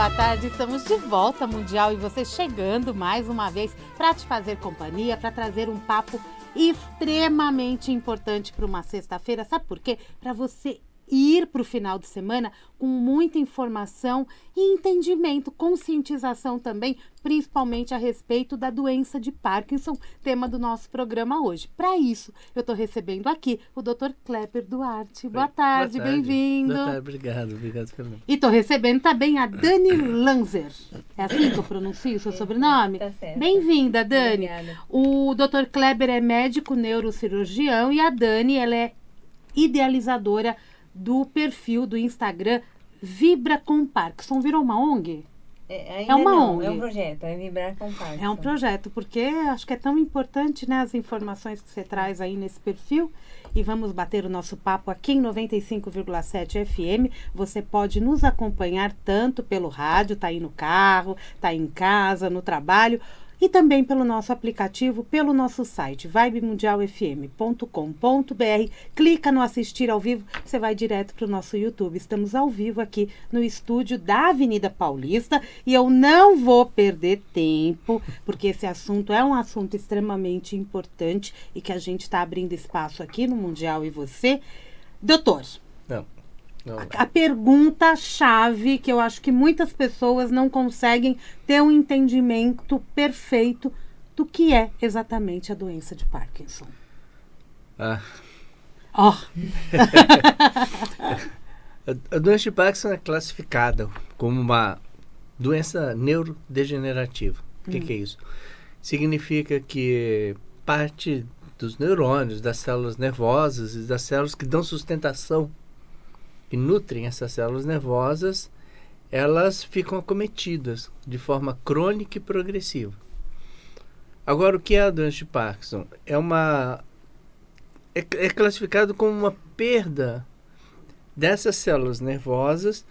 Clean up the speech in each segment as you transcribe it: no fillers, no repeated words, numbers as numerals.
boa tarde. Estamos de volta, Mundial, e você chegando mais uma vez para te fazer companhia, para trazer um papo extremamente importante para uma sexta-feira. Sabe por quê? Para você ir para o final de semana com muita informação e entendimento, conscientização também, principalmente a respeito da doença de Parkinson, tema do nosso programa hoje. Para isso, eu estou recebendo aqui o Dr. Kleber Duarte. Boa tarde, bem-vindo. Boa tarde, obrigado Fernando. E estou recebendo também a Dani Lanzer. É assim que eu pronuncio o seu sobrenome? Tá certo. Bem-vinda, Dani. Obrigada. O Dr. Kleber é médico neurocirurgião e a Dani, ela é idealizadora do perfil do Instagram Vibra com Parkinson. Virou uma ONG? É uma não, ONG. É um projeto, é Vibrar com Parkinson. É um projeto, porque acho que é tão importante, né, as informações que você traz aí nesse perfil. E vamos bater o nosso papo aqui em 95,7 FM. Você pode nos acompanhar tanto pelo rádio, tá aí no carro, tá aí em casa, no trabalho, e também pelo nosso aplicativo, pelo nosso site, vibemundialfm.com.br. Clica no assistir ao vivo, você vai direto para o nosso YouTube. Estamos ao vivo aqui no estúdio da Avenida Paulista e eu não vou perder tempo, porque esse assunto é um assunto extremamente importante e que a gente está abrindo espaço aqui no Mundial e você. Doutor, Não. a pergunta-chave que eu acho que muitas pessoas não conseguem ter um entendimento perfeito do que é exatamente a doença de Parkinson. Ó. A doença de Parkinson é classificada como uma doença neurodegenerativa. O que é isso? Significa que parte dos neurônios, das células nervosas e das células que dão sustentação que nutrem essas células nervosas, elas ficam acometidas de forma crônica e progressiva. Agora, o que é a doença de Parkinson? É classificado como uma perda dessas células nervosas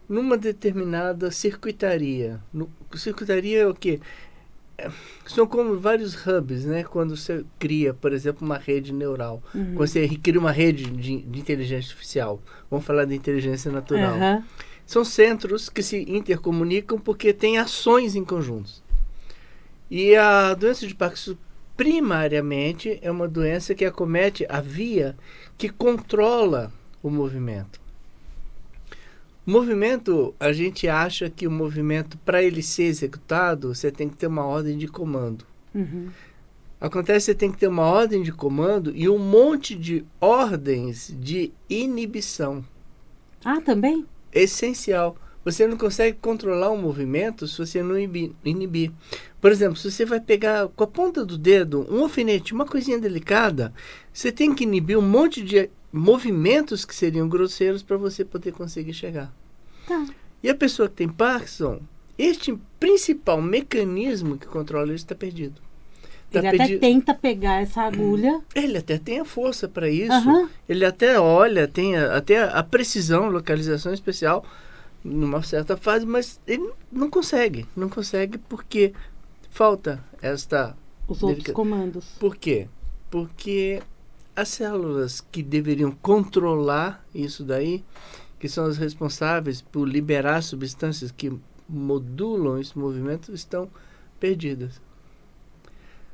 numa determinada circuitaria. Circuitaria é o quê? São como vários hubs, né? Quando você cria, por exemplo, uma rede neural. Quando você cria uma rede de inteligência artificial. Vamos falar de inteligência natural. São centros que se intercomunicam porque têm ações em conjuntos. E a doença de Parkinson, primariamente, é uma doença que acomete a via que controla o movimento. O movimento, a gente acha que o movimento, para ele ser executado, você tem que ter uma ordem de comando. Acontece que você tem que ter uma ordem de comando e um monte de ordens de inibição. Ah, também? Essencial. Você não consegue controlar um movimento se você não inibir. Por exemplo, se você vai pegar com a ponta do dedo um alfinete, uma coisinha delicada, você tem que inibir um monte de movimentos que seriam grosseiros para você poder conseguir chegar. Tá. E a pessoa que tem Parkinson, este principal mecanismo que controla isso está perdido. Ele até tenta pegar essa agulha. Ele até tem a força para isso. Ele até olha, tem até a precisão, localização especial numa certa fase, mas ele não consegue. Não consegue porque falta os outros comandos. Por quê? Porque as células que deveriam controlar isso daí, que são as responsáveis por liberar substâncias que modulam esse movimento, estão perdidas.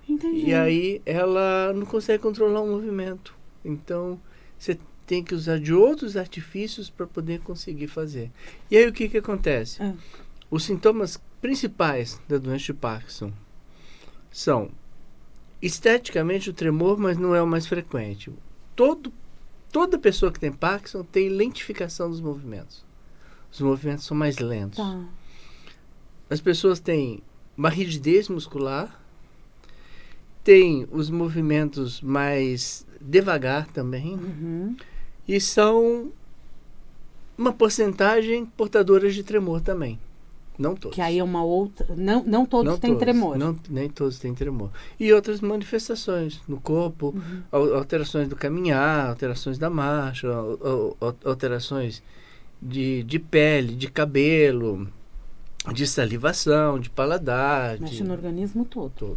Entendi. E aí ela não consegue controlar o movimento. Então você tem que usar de outros artifícios para poder conseguir fazer. E aí o que acontece? Os sintomas principais da doença de Parkinson são esteticamente o tremor, mas não é o mais frequente. Toda pessoa que tem Parkinson tem lentificação dos movimentos. Os movimentos são mais lentos. Tá. As pessoas têm uma rigidez muscular, tem os movimentos mais devagar também, e são uma porcentagem portadoras de tremor também. Não todos. Que aí é uma outra... Não todos têm tremor. Nem todos têm tremor. E outras manifestações no corpo, alterações do caminhar, alterações da marcha, alterações de pele, de cabelo, de salivação, de paladar. Mexe no organismo todo.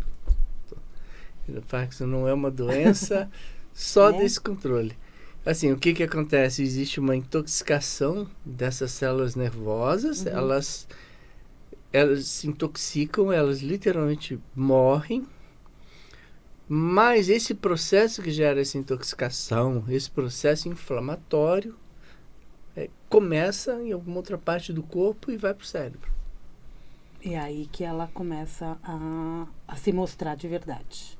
O Parkinson não é uma doença só desse controle. Assim, o que acontece? Existe uma intoxicação dessas células nervosas, elas elas se intoxicam, elas literalmente morrem, mas esse processo que gera essa intoxicação, esse processo inflamatório, começa em alguma outra parte do corpo e vai para o cérebro. É aí que ela começa a se mostrar de verdade.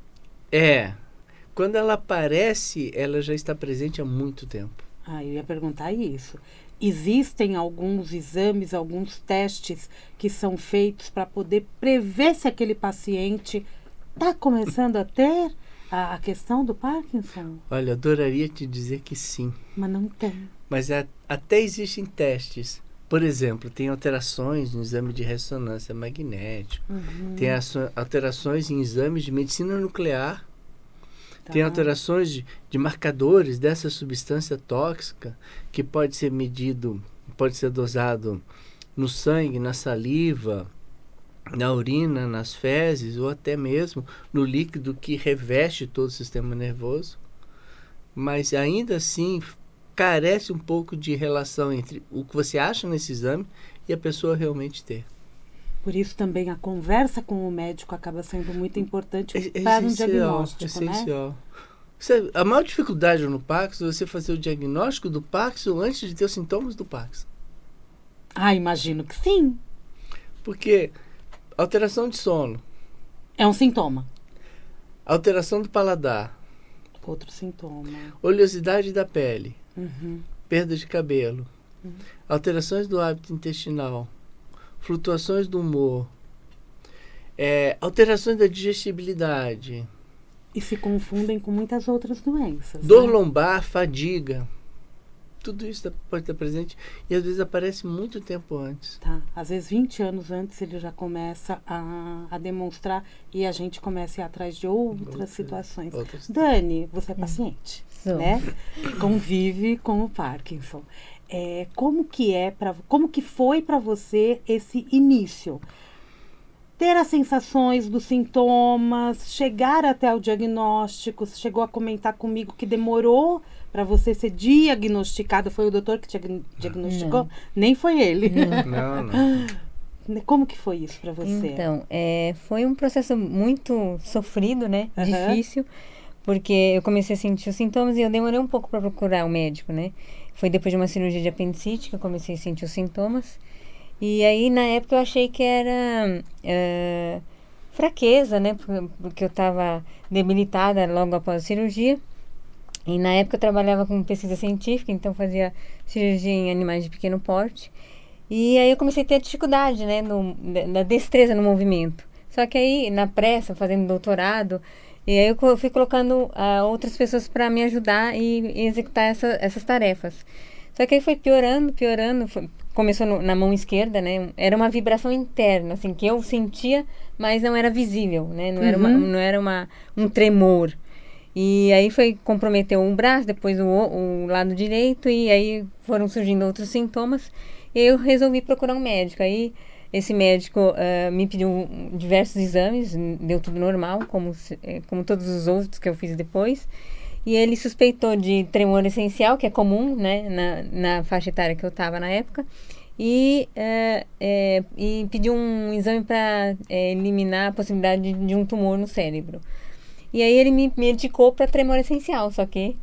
Quando ela aparece, ela já está presente há muito tempo. Eu ia perguntar isso. Existem alguns exames, alguns testes que são feitos para poder prever se aquele paciente está começando a ter a questão do Parkinson? Olha, eu adoraria te dizer que sim. Mas não tem. Mas até existem testes. Por exemplo, tem alterações no exame de ressonância magnética, tem alterações em exames de medicina nuclear, tem alterações de marcadores dessa substância tóxica que pode ser medido, pode ser dosado no sangue, na saliva, na urina, nas fezes ou até mesmo no líquido que reveste todo o sistema nervoso. Mas ainda assim carece um pouco de relação entre o que você acha nesse exame e a pessoa realmente ter. Por isso também a conversa com o médico acaba sendo muito importante para um diagnóstico, essencial. Né? A maior dificuldade no Parkinson é você fazer o diagnóstico do Parkinson antes de ter os sintomas do Parkinson. Imagino que sim. Porque alteração de sono. É um sintoma. Alteração do paladar. Outro sintoma. Oleosidade da pele. Perda de cabelo. Alterações do hábito intestinal. Flutuações do humor. Alterações da digestibilidade. E se confundem com muitas outras doenças. Dor lombar, fadiga. Tudo isso pode estar presente e às vezes aparece muito tempo antes. Às vezes 20 anos antes ele já começa a demonstrar e a gente começa a ir atrás de outras situações. Dani, você é paciente, né? Convive com o Parkinson. Como que foi para você esse início? Ter as sensações dos sintomas, chegar até o diagnóstico, você chegou a comentar comigo que demorou para você ser diagnosticado, foi o doutor que te diagnosticou? Não. Nem foi ele. Não. Como que foi isso para você? Então, foi um processo muito sofrido, né? Difícil, porque eu comecei a sentir os sintomas e eu demorei um pouco para procurar o médico, né? Foi depois de uma cirurgia de apendicite que eu comecei a sentir os sintomas. E aí, na época, eu achei que era fraqueza, né? Porque eu estava debilitada logo após a cirurgia. E na época eu trabalhava com pesquisa científica, então fazia cirurgia em animais de pequeno porte. E aí eu comecei a ter dificuldade, né? Na destreza no movimento. Só que aí, na pressa, fazendo doutorado, e aí eu fui colocando outras pessoas para me ajudar e executar essas tarefas. Só que aí foi piorando. Começou na mão esquerda, né? Era uma vibração interna, assim, que eu sentia, mas não era visível, né? Não era um tremor. E aí comprometeu um braço, depois o lado direito, e aí foram surgindo outros sintomas. E aí eu resolvi procurar um médico. Aí esse médico me pediu diversos exames, deu tudo normal, como todos os outros que eu fiz depois. E ele suspeitou de tremor essencial, que é comum, né, na faixa etária que eu estava na época, e pediu um exame para eliminar a possibilidade de um tumor no cérebro. E aí ele me medicou para tremor essencial, só que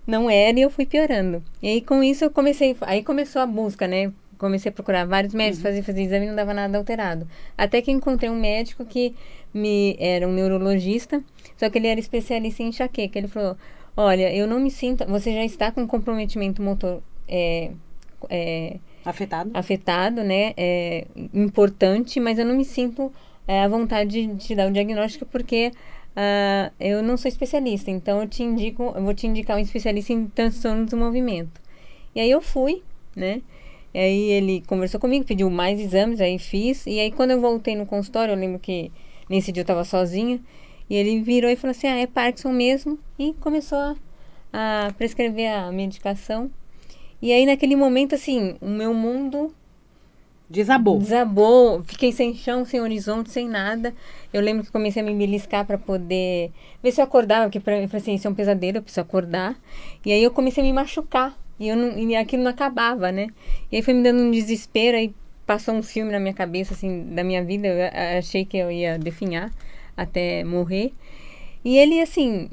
não era e eu fui piorando. E aí com isso aí começou a busca, né? Comecei a procurar vários médicos, fazer exame e não dava nada alterado. Até que encontrei um médico que era um neurologista, só que ele era especialista em enxaqueca. Ele falou: olha, eu não me sinto... Você já está com comprometimento motor afetado, né? Importante, mas eu não me sinto à vontade de te dar o diagnóstico porque eu não sou especialista. Então, eu vou te indicar um especialista em transtorno do movimento. E aí eu fui, né? E aí ele conversou comigo, pediu mais exames, aí fiz. E aí quando eu voltei no consultório, eu lembro que nesse dia eu estava sozinha. E ele virou e falou assim: é Parkinson mesmo. E começou a prescrever a medicação. E aí naquele momento, assim, o meu mundo desabou. Fiquei sem chão, sem horizonte, sem nada. Eu lembro que comecei a me beliscar para poder ver se eu acordava, porque eu falei assim, isso é um pesadelo, eu preciso acordar. E aí eu comecei a me machucar. E aquilo não acabava, né? E aí foi me dando um desespero, aí passou um filme na minha cabeça, assim, da minha vida. Eu achei que eu ia definhar até morrer. E ele, assim,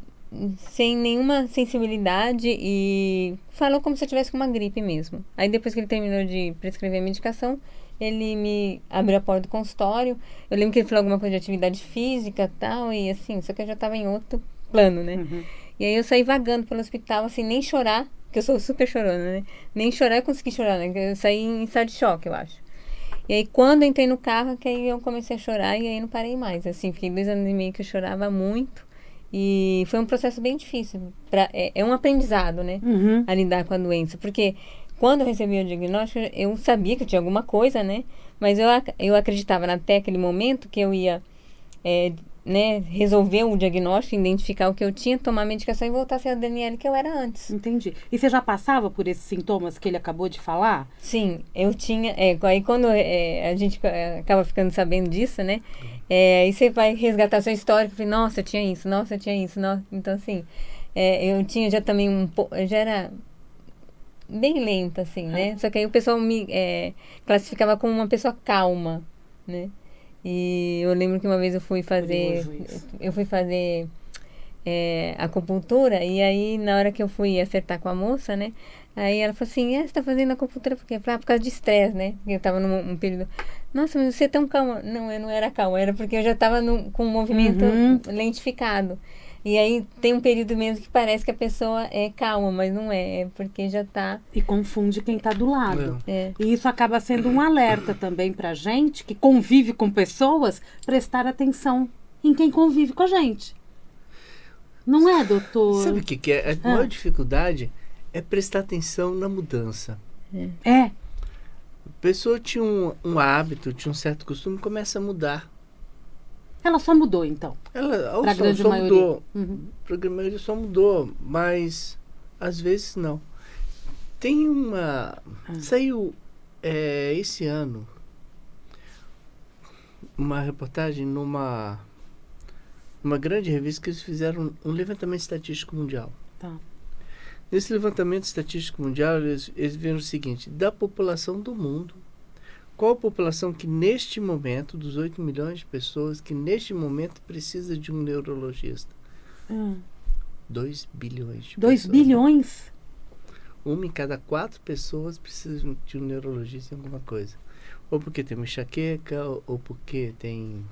sem nenhuma sensibilidade, e falou como se eu tivesse com uma gripe mesmo. Aí depois que ele terminou de prescrever a medicação, ele me abriu a porta do consultório. Eu lembro que ele falou alguma coisa de atividade física e tal, e assim, só que eu já estava em outro plano, né? E aí eu saí vagando pelo hospital, assim, nem chorar, porque eu sou super chorona, né? Nem chorar eu consegui chorar, né? Eu saí em estado de choque, eu acho. E aí quando eu entrei no carro, que aí eu comecei a chorar, e aí não parei mais. Assim, fiquei 2 anos e meio que eu chorava muito. E foi um processo bem difícil. É um aprendizado, né? A lidar com a doença. Porque quando eu recebi o diagnóstico, eu sabia que eu tinha alguma coisa, né? Mas eu acreditava até aquele momento que eu ia né, resolver o diagnóstico, identificar o que eu tinha, tomar a medicação e voltar a ser a Daniele que eu era antes. Entendi. E você já passava por esses sintomas que ele acabou de falar? Sim, eu tinha. Aí quando a gente acaba ficando sabendo disso, né? Aí você vai resgatar sua história e fala, nossa, eu tinha isso, nossa, eu tinha isso. Nossa. Então, assim, eu tinha já também eu já era bem lenta, assim, né? Só que aí o pessoal me classificava como uma pessoa calma, né? E eu lembro que uma vez eu fui fazer acupuntura, e aí na hora que eu fui acertar com a moça, né? Aí ela falou assim, você tá fazendo acupuntura por quê? Eu falei, por causa de estresse, né? Porque eu tava num período, nossa, mas você é tão calma. Não, eu não era calma, era porque eu já tava com um movimento lentificado. E aí tem um período mesmo que parece que a pessoa é calma, mas não é porque já tá... E confunde quem tá do lado. E isso acaba sendo um alerta também pra gente, que convive com pessoas, prestar atenção em quem convive com a gente. Não é, doutor? Sabe o que é? A maior dificuldade é prestar atenção na mudança. A pessoa tinha um hábito, tinha um certo costume, começa a mudar. Ela só mudou, então? Ela pra grande maioria. Mudou. Pra grande maioria só mudou, mas às vezes não. Tem saiu esse ano uma reportagem numa grande revista que eles fizeram um levantamento estatístico mundial. Tá. Nesse levantamento estatístico mundial, eles viram o seguinte: da população do mundo, qual a população que neste momento, dos 8 milhões de pessoas, que neste momento precisa de um neurologista? 2 bilhões de 2 pessoas. bilhões? 1 em cada 4 pessoas precisa de um neurologista em alguma coisa. Ou porque tem uma enxaqueca, ou porque tem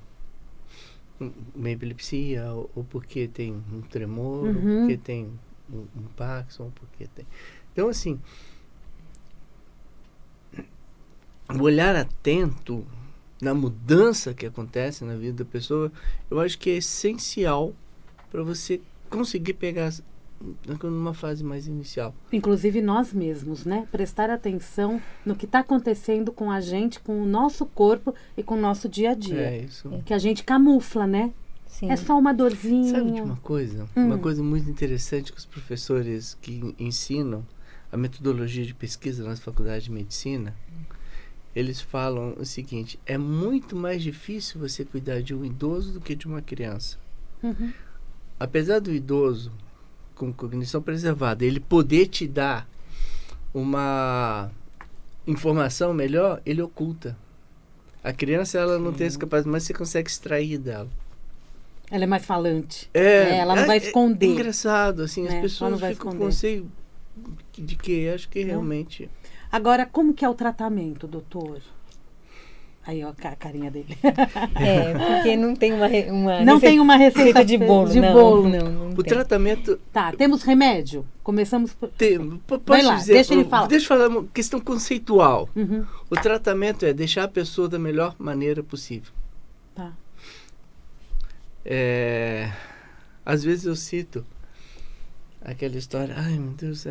uma epilepsia, ou porque tem um tremor, ou porque tem um Parkinson, ou porque tem... Então, assim, o olhar atento na mudança que acontece na vida da pessoa, eu acho que é essencial para você conseguir pegar numa fase mais inicial. Inclusive nós mesmos, né? Prestar atenção no que está acontecendo com a gente, com o nosso corpo e com o nosso dia a dia. É isso. Que a gente camufla, né? Sim. É só uma dorzinha. Sabe de uma coisa? Uma coisa muito interessante que os professores que ensinam a metodologia de pesquisa nas faculdades de medicina, eles falam o seguinte: é muito mais difícil você cuidar de um idoso do que de uma criança. Apesar do idoso com cognição preservada, ele poder te dar uma informação melhor, ele oculta. A criança, ela não tem essa capacidade, mas você consegue extrair dela. Ela é mais falante. Ela não vai esconder. É engraçado, assim, as pessoas ficam esconder. com receio de que acho que realmente... Agora, como que é o tratamento, doutor? Aí, ó, a carinha dele. Porque não tem tem uma receita de bolo. Não o tem. tratamento... Tá, temos remédio? Começamos por... Vai lá, dizer, deixa ele falar. Deixa eu falar uma questão conceitual. O tratamento é deixar a pessoa da melhor maneira possível. Tá. Às vezes eu cito aquela história, ai meu Deus,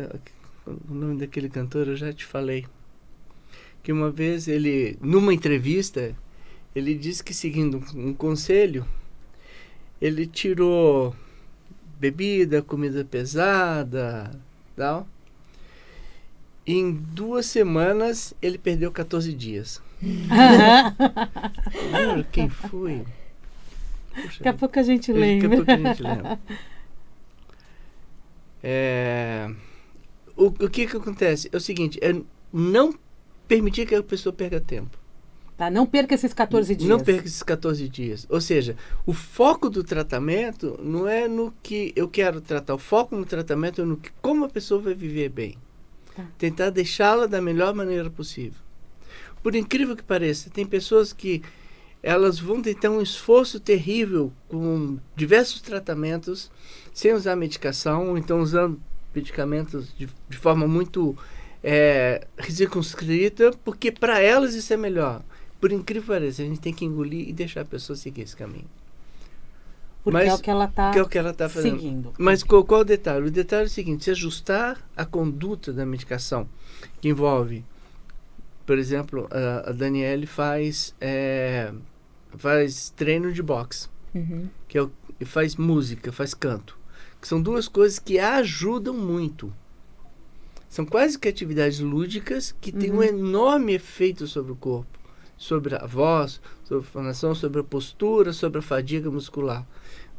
o nome daquele cantor eu já te falei, que uma vez ele, numa entrevista, ele disse que, seguindo um conselho, ele tirou bebida, comida pesada, tal, e em 2 semanas ele perdeu 14 dias. Lembra quem foi? Puxa, Daqui a pouco a gente lembra. O que acontece? É o seguinte, é não permitir que a pessoa perca tempo. Tá? Não perca esses 14 dias. Não perca esses 14 dias. Ou seja, o foco do tratamento não é no que eu quero tratar. O foco no tratamento é no que, como a pessoa vai viver bem. Tá. Tentar deixá-la da melhor maneira possível. Por incrível que pareça, tem pessoas que elas vão tentar um esforço terrível com diversos tratamentos, sem usar medicação, ou então usando medicamentos de forma muito circunscrita, porque para elas isso é melhor. Por incrível que pareça, a gente tem que engolir e deixar a pessoa seguir esse caminho. Porque é o que ela está fazendo. Seguindo. Mas qual é o detalhe? O detalhe é o seguinte: se ajustar a conduta da medicação, que envolve, por exemplo, a Daniele faz treino de boxe, e faz música, faz canto, que são duas coisas que ajudam muito. São quase que atividades lúdicas que têm um enorme efeito sobre o corpo, sobre a voz, sobre a fonação, sobre a postura, sobre a fadiga muscular.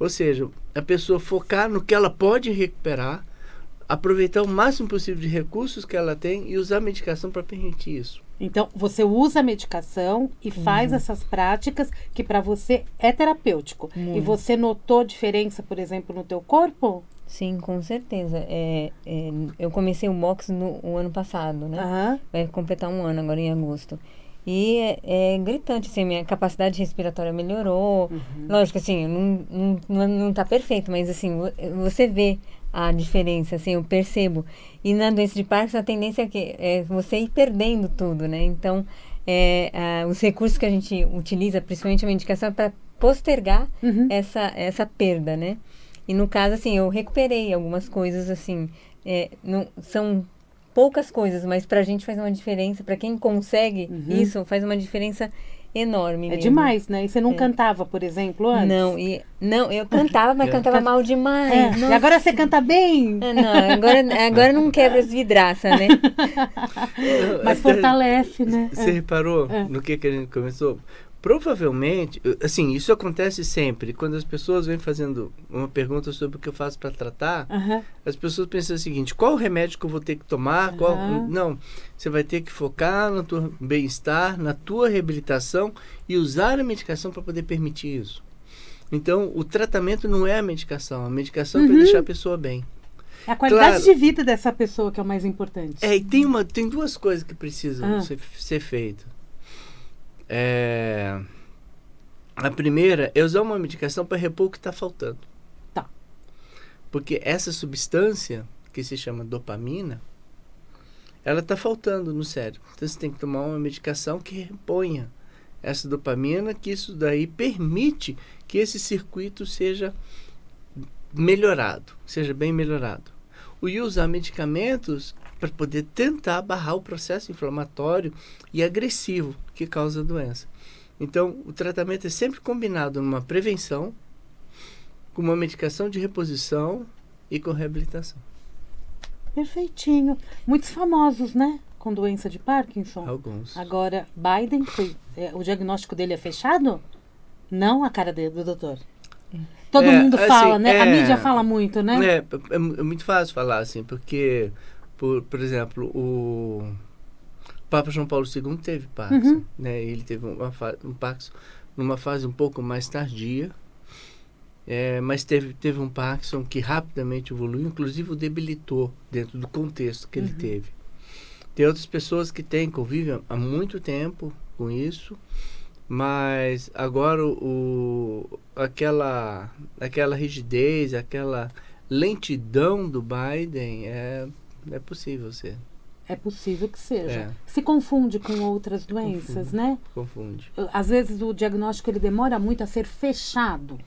Ou seja, a pessoa focar no que ela pode recuperar, aproveitar o máximo possível de recursos que ela tem e usar a medicação para permitir isso. Então, você usa a medicação e faz essas práticas que para você é terapêutico. E você notou diferença, por exemplo, no teu corpo? Sim, com certeza. Eu comecei o boxe no ano passado, né? Vai completar um ano agora em agosto. E é gritante, assim, minha capacidade respiratória melhorou. Lógico, assim, não tá perfeito, mas assim, você vê a diferença, assim, eu percebo. E na doença de Parkinson, a tendência é você ir perdendo tudo, né? Então, os recursos que a gente utiliza, principalmente a medicação, é para postergar essa perda, né? E no caso, assim, eu recuperei algumas coisas, assim, não, são poucas coisas, mas pra gente faz uma diferença, pra quem consegue isso, faz uma diferença enorme mesmo. Demais, né? E você não cantava, por exemplo, antes? Não, eu cantava, mas cantava mal demais. E agora você canta bem? Não, agora não quebra as vidraças, né? Mas fortalece, né? Você reparou no que a gente começou? Provavelmente, assim, isso acontece sempre. Quando as pessoas vêm fazendo uma pergunta sobre o que eu faço para tratar, as pessoas pensam o seguinte: qual o remédio que eu vou ter que tomar? Não, você vai ter que focar no teu bem-estar, na tua reabilitação e usar a medicação para poder permitir isso. Então, o tratamento não é a medicação é para deixar a pessoa bem. É a qualidade de vida dessa pessoa que é o mais importante. E tem duas coisas que precisam ser feitas. A primeira é usar uma medicação para repor o que está faltando. Tá. Porque essa substância, que se chama dopamina, ela está faltando no cérebro. Então você tem que tomar uma medicação que reponha essa dopamina, que isso daí permite que esse circuito seja melhorado, seja bem melhorado. E usar medicamentos para poder tentar barrar o processo inflamatório e agressivo que causa a doença. Então, o tratamento é sempre combinado numa prevenção, com uma medicação de reposição e com reabilitação. Perfeitinho. Muitos famosos, né? Com doença de Parkinson. Alguns. Agora, Biden, o diagnóstico dele é fechado? Não a cara do doutor. Todo mundo fala, assim, né? A mídia fala muito, né? É muito fácil falar, assim, porque... Por exemplo, o Papa João Paulo II teve Parkinson, né? Ele teve um Parkinson numa fase um pouco mais tardia, mas teve um Parkinson que rapidamente evoluiu, inclusive o debilitou dentro do contexto que ele teve. Tem outras pessoas que convivem há muito tempo com isso, mas agora aquela rigidez, aquela lentidão do Biden é possível ser. É possível que seja. Se confunde com outras doenças, né? Confunde. Às vezes o diagnóstico ele demora muito a ser fechado.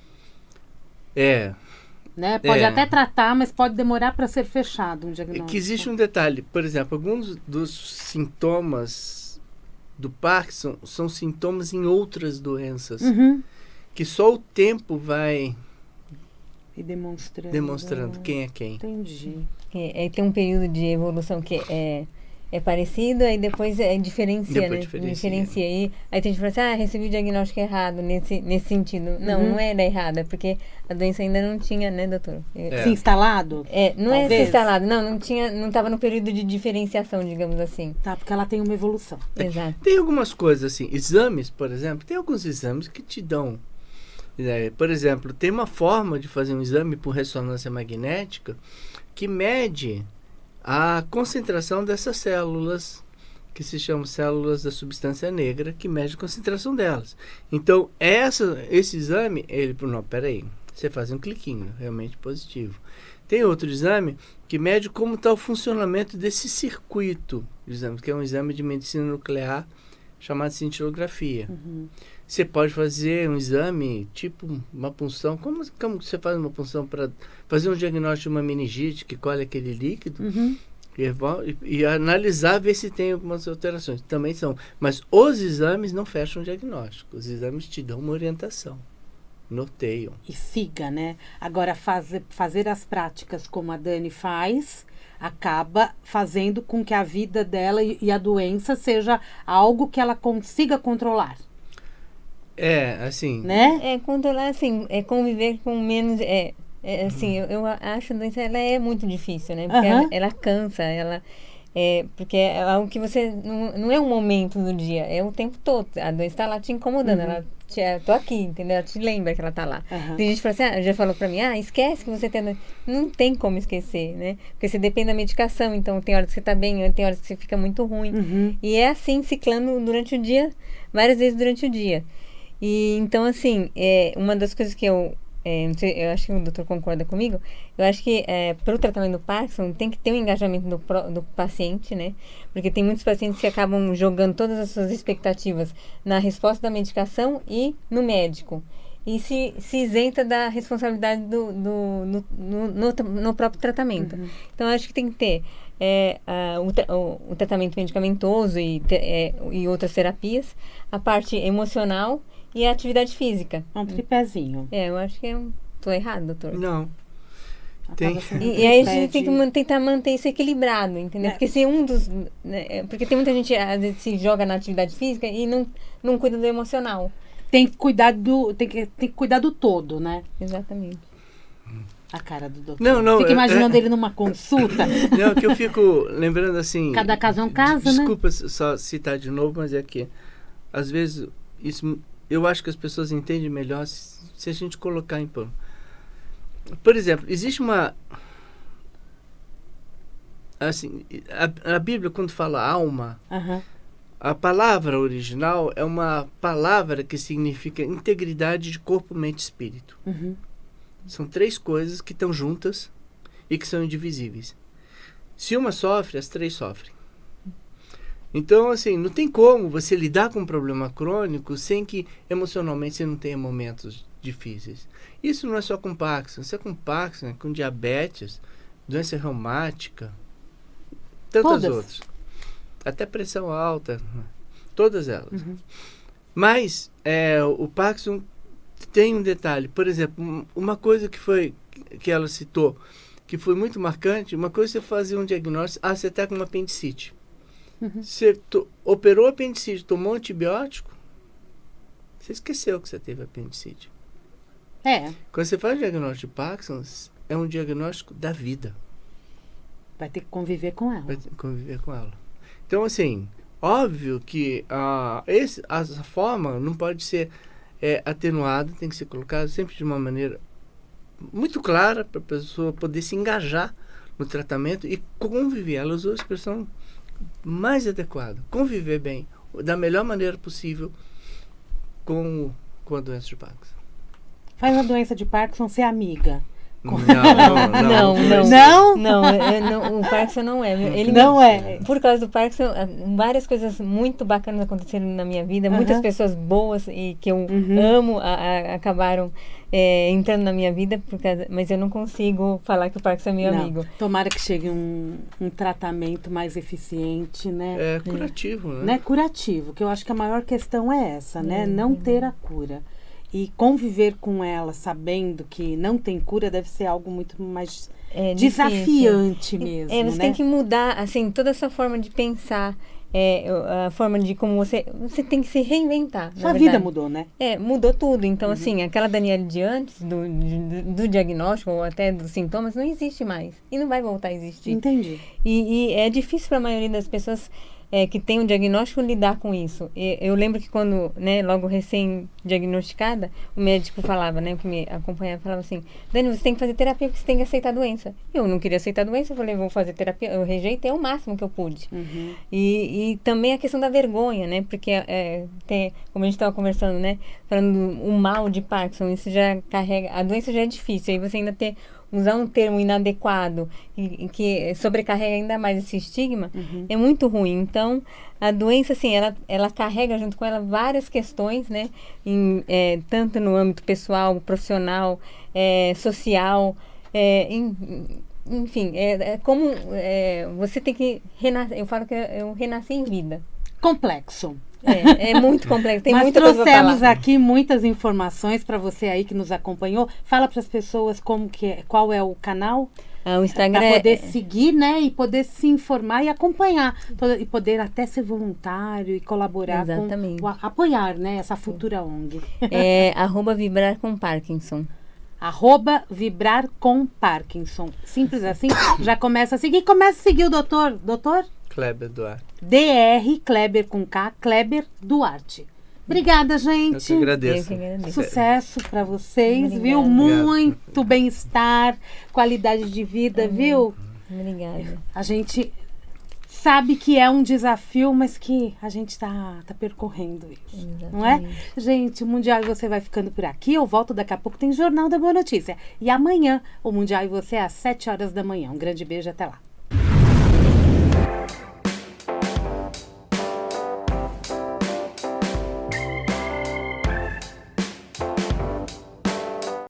Né? Pode até tratar, mas pode demorar para ser fechado um diagnóstico. Que existe um detalhe. Por exemplo, alguns dos sintomas do Parkinson são sintomas em outras doenças. Que só o tempo vai... E demonstrando. Demonstrando quem é quem. Entendi. Tem um período de evolução que é parecido, aí depois diferencia, né? Diferencia. Aí tem gente que fala assim, recebi o diagnóstico errado nesse sentido. Não era errado, é porque a doença ainda não tinha, né, doutor? Se instalado? Não talvez. É se instalado, não estava no período de diferenciação, digamos assim. Tá, porque ela tem uma evolução. Exato. Tem algumas coisas assim, exames, por exemplo, tem alguns exames que te dão. Por exemplo, tem uma forma de fazer um exame por ressonância magnética que mede a concentração dessas células, que se chamam células da substância negra, que mede a concentração delas. Então, esse exame, peraí, você faz um cliquinho, realmente positivo. Tem outro exame que mede como está o funcionamento desse circuito de exame, que é um exame de medicina nuclear chamado cintilografia. Você pode fazer um exame, tipo uma punção. Como você faz uma punção para fazer um diagnóstico de uma meningite, que colhe aquele líquido, e analisar, ver se tem algumas alterações. Também são. Mas os exames não fecham o diagnóstico. Os exames te dão uma orientação, norteiam. E siga, né? Agora, fazer as práticas como a Dani faz, acaba fazendo com que a vida dela e a doença seja algo que ela consiga controlar. Assim... Né? Controlar, assim, conviver com menos... assim, eu acho que a doença, ela é muito difícil, né? Porque ela cansa, porque é algo que você... Não é um momento do dia, é o tempo todo. A doença está lá te incomodando, tô aqui, entendeu? Ela te lembra que ela tá lá. Tem gente que fala assim, já falou pra mim, esquece que você tem... Não tem como esquecer, né? Porque você depende da medicação, então tem horas que você tá bem, tem horas que você fica muito ruim. E é assim, ciclando durante o dia, várias vezes durante o dia. E então, assim, uma das coisas que eu acho que o doutor concorda comigo, eu acho que para o tratamento do Parkinson tem que ter um engajamento do paciente, né? Porque tem muitos pacientes que acabam jogando todas as suas expectativas na resposta da medicação e no médico. E se isenta da responsabilidade no próprio tratamento. Então, eu acho que tem que ter o tratamento medicamentoso e outras terapias, a parte emocional e a atividade física. Um tripézinho. Eu acho que tô errado, doutor. Não. E aí a gente tem que tentar manter isso equilibrado, entendeu? Porque se porque tem muita gente, às vezes, se joga na atividade física e não cuida do emocional. Tem que cuidar tem que cuidar do todo, né? Exatamente. A cara do doutor. Não. Fica imaginando ele numa consulta. Não, que eu fico lembrando assim... Cada caso é um caso, Desculpa só citar de novo, mas é que às vezes isso... Eu acho que as pessoas entendem melhor se a gente colocar em plano. Por exemplo, existe uma... Assim, a Bíblia, quando fala alma, a palavra original é uma palavra que significa integridade de corpo, mente e espírito. São 3 coisas que estão juntas e que são indivisíveis. Se uma sofre, as 3 sofrem. Então, assim, não tem como você lidar com um problema crônico sem que emocionalmente você não tenha momentos difíceis. Isso não é só com Parkinson, isso é com Parkinson, é com diabetes, doença reumática, tantas outras. Até pressão alta, todas elas. Mas o Parkinson tem um detalhe, por exemplo, uma coisa que ela citou, que foi muito marcante, uma coisa é você fazer um diagnóstico, você está com uma apendicite. Você operou apendicite, tomou antibiótico, você esqueceu que você teve apendicite. Quando você faz o diagnóstico de Parkinson, é um diagnóstico da vida. Vai ter que conviver com ela. Então, assim, óbvio que essa forma não pode ser atenuada, tem que ser colocada sempre de uma maneira muito clara para a pessoa poder se engajar no tratamento e conviver. Ela usou a expressão mais adequada, conviver bem, da melhor maneira possível com a doença de Parkinson. Faz a doença de Parkinson ser amiga. Não, o Parkinson não é. Ele não é. Por causa do Parkinson, várias coisas muito bacanas aconteceram na minha vida. Muitas pessoas boas e que eu amo acabaram entrando na minha vida, mas eu não consigo falar que o Parkinson é meu amigo. Tomara que chegue um tratamento mais eficiente, né? Curativo, né? Curativo, que eu acho que a maior questão é essa, né? Não ter a cura. E conviver com ela sabendo que não tem cura deve ser algo muito mais É desafiante difícil. mesmo, Você né? tem que mudar, assim, toda a sua forma de pensar, a forma de como você tem que se reinventar. Sua na vida verdade. mudou, né? Mudou tudo. Então, assim, aquela Daniela de antes, do diagnóstico ou até dos sintomas, não existe mais. E não vai voltar a existir. Entendi. E é difícil para a maioria das pessoas que tem um diagnóstico lidar com isso. Eu lembro que quando, né, logo recém-diagnosticada, o médico falava, né, que me acompanhava, falava assim, Dani, você tem que fazer terapia porque você tem que aceitar a doença. Eu não queria aceitar a doença, eu falei, vou fazer terapia. Eu rejeitei o máximo que eu pude. Uhum. E também a questão da vergonha, né, porque como a gente estava conversando, né, falando o mal de Parkinson, isso já carrega, a doença já é difícil, aí você ainda usar um termo inadequado e que sobrecarrega ainda mais esse estigma, é muito ruim. Então, a doença, assim, ela carrega junto com ela várias questões, né? Tanto no âmbito pessoal, profissional, social, enfim, como você tem que renascer. Eu falo que eu renasci em vida. Complexo. É muito complexo, tem Mas muita coisa pra trouxemos falar. aqui muitas informações para você aí que nos acompanhou. Fala para as pessoas qual é o canal O Instagram para poder seguir, né, e poder se informar e acompanhar e poder até ser voluntário e colaborar Exatamente. apoiar, né, essa futura ONG. @vibrar com Parkinson. @vibrar com Parkinson. Simples assim. Já começa a seguir. Começa a seguir o doutor Kleber Duarte. Dr. Kleber com K, Kleber Duarte. Obrigada, Eu gente. que agradeço. Eu que agradeço. Sucesso para vocês, Obrigada. viu? Obrigado. Muito bem-estar, qualidade de vida, viu? Obrigada. A gente sabe que é um desafio, mas que a gente tá percorrendo isso, não é? Exatamente. Gente, o Mundial e Você vai ficando por aqui. Eu volto daqui a pouco, tem Jornal da Boa Notícia. E amanhã, o Mundial e Você é às 7 horas da manhã. Um grande beijo, até lá.